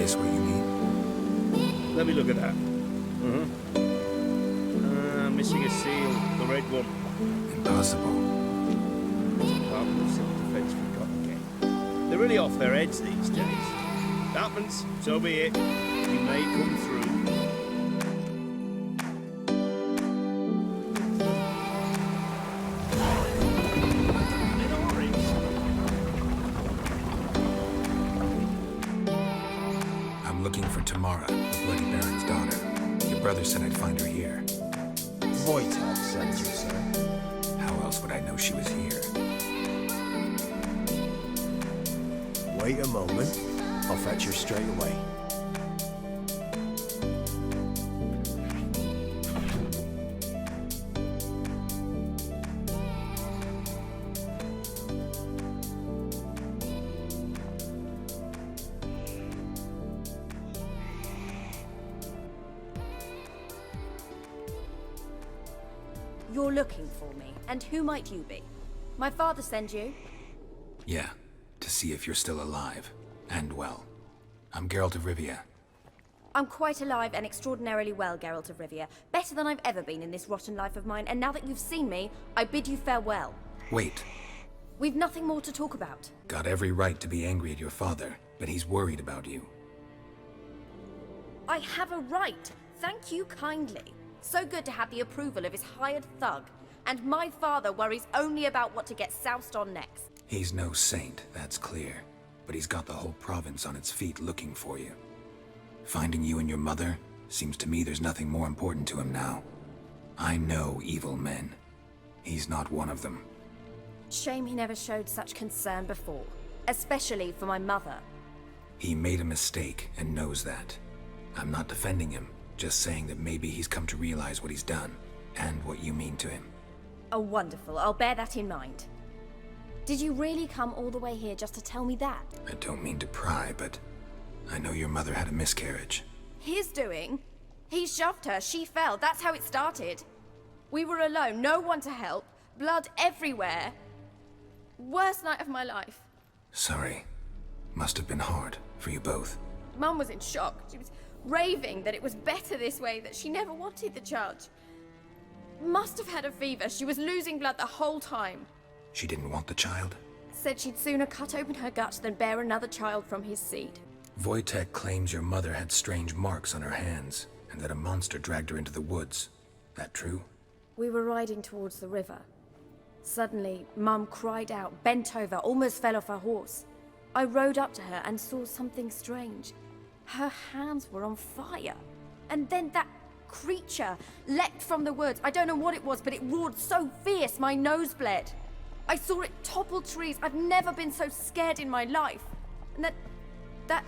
this what you need? Let me look at that. Missing a seal, the red one. Impossible. Department of Civil Defence forgot again. They're really off their heads these days. Happens, so be it. You may come through. I'm looking for Tamara, the Bloody Baron's daughter. Your brother said I'd find her here. Wojtek sent you, sir. How else would I know she was here? Wait a moment. I'll fetch her straight away. You're looking for me, and who might you be? My father sent you? Yeah, to see if you're still alive. And well. I'm Geralt of Rivia. I'm quite alive and extraordinarily well, Geralt of Rivia. Better than I've ever been in this rotten life of mine, and now that you've seen me, I bid you farewell. Wait. We've nothing more to talk about. Got every right to be angry at your father, but he's worried about you. I have a right. Thank you kindly. So good to have the approval of his hired thug. And my father worries only about what to get soused on next. He's no saint, that's clear. But he's got the whole province on its feet looking for you. Finding you and your mother, seems to me there's nothing more important to him now. I know evil men. He's not one of them. Shame he never showed such concern before. Especially for my mother. He made a mistake and knows that. I'm not defending him, just saying that maybe he's come to realize what he's done, and what you mean to him. Oh, wonderful. I'll bear that in mind. Did you really come all the way here just to tell me that? I don't mean to pry, but I know your mother had a miscarriage. His doing? He shoved her, she fell, that's how it started. We were alone, no one to help, blood everywhere. Worst night of my life. Sorry. Must have been hard for you both. Mum was in shock. She was raving that it was better this way, that she never wanted the charge. Must have had a fever. She was losing blood the whole time. She didn't want the child? Said she'd sooner cut open her gut than bear another child from his seed. Wojtek claims your mother had strange marks on her hands, and that a monster dragged her into the woods. That true? We were riding towards the river. Suddenly, Mum cried out, bent over, almost fell off her horse. I rode up to her and saw something strange. Her hands were on fire. And then that creature leapt from the woods. I don't know what it was, but it roared so fierce my nose bled. I saw it topple trees. I've never been so scared in my life. And that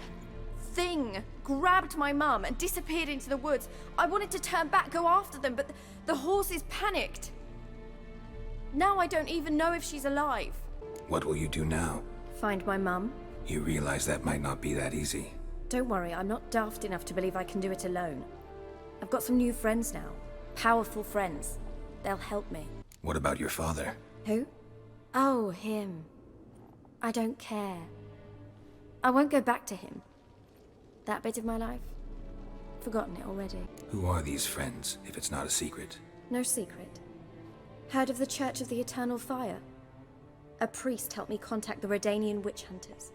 thing grabbed my mum and disappeared into the woods. I wanted to turn back, go after them, but the horses panicked. Now I don't even know if she's alive. What will you do now? Find my mum. You realize that might not be that easy. Don't worry, I'm not daft enough to believe I can do it alone. I've got some new friends now. Powerful friends. They'll help me. What about your father? Who? Oh, him. I don't care. I won't go back to him. That bit of my life? Forgotten it already. Who are these friends, if it's not a secret? No secret. Heard of the Church of the Eternal Fire? A priest helped me contact the Redanian witch hunters.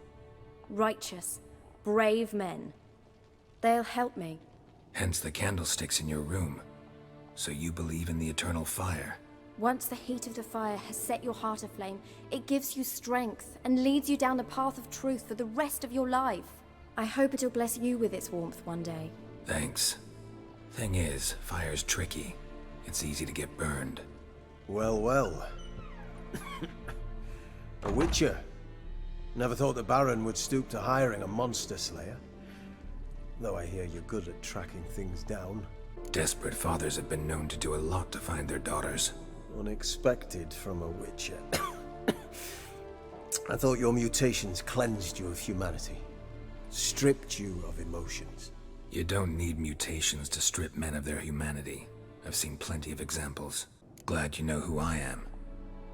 Righteous, brave men. They'll help me. Hence the candlesticks in your room. So you believe in the eternal fire? Once the heat of the fire has set your heart aflame, it gives you strength and leads you down the path of truth for the rest of your life. I hope it'll bless you with its warmth one day. Thanks. Thing is, fire's tricky. It's easy to get burned. Well, well. A witcher. Never thought the Baron would stoop to hiring a monster slayer. Though I hear you're good at tracking things down. Desperate fathers have been known to do a lot to find their daughters. Unexpected from a witcher. I thought your mutations cleansed you of humanity. Stripped you of emotions. You don't need mutations to strip men of their humanity. I've seen plenty of examples. Glad you know who I am.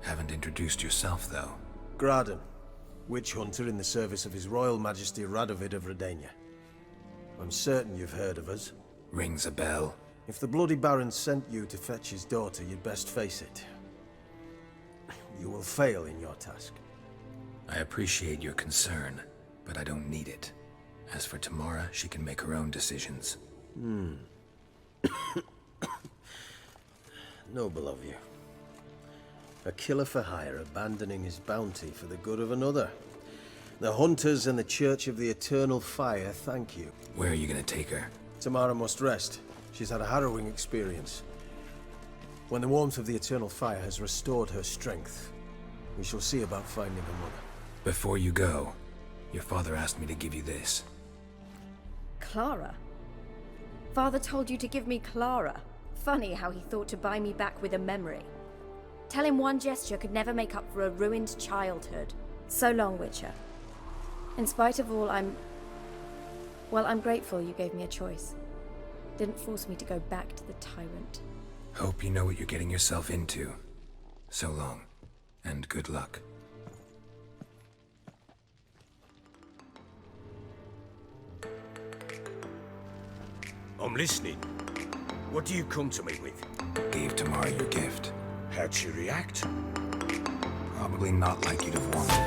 Haven't introduced yourself, though. Graden, witch hunter in the service of His Royal Majesty Radovid of Redania. I'm certain you've heard of us. Rings a bell. If the bloody Baron sent you to fetch his daughter, you'd best face it. You will fail in your task. I appreciate your concern, but I don't need it. As for Tamara, she can make her own decisions. Noble of you. A killer for hire abandoning his bounty for the good of another. The hunters and the Church of the Eternal Fire thank you. Where are you gonna take her? Tamara must rest. She's had a harrowing experience. When the warmth of the Eternal Fire has restored her strength, we shall see about finding her mother. Before you go, your father asked me to give you this. Clara? Father told you to give me Clara. Funny how he thought to buy me back with a memory. Tell him one gesture could never make up for a ruined childhood. So long, Witcher. In spite of all, I'm grateful you gave me a choice. Didn't force me to go back to the tyrant. Hope you know what you're getting yourself into. So long, and good luck. I'm listening. What do you come to me with? Gave Tamara your gift. How'd she react? Probably not like you'd have wanted.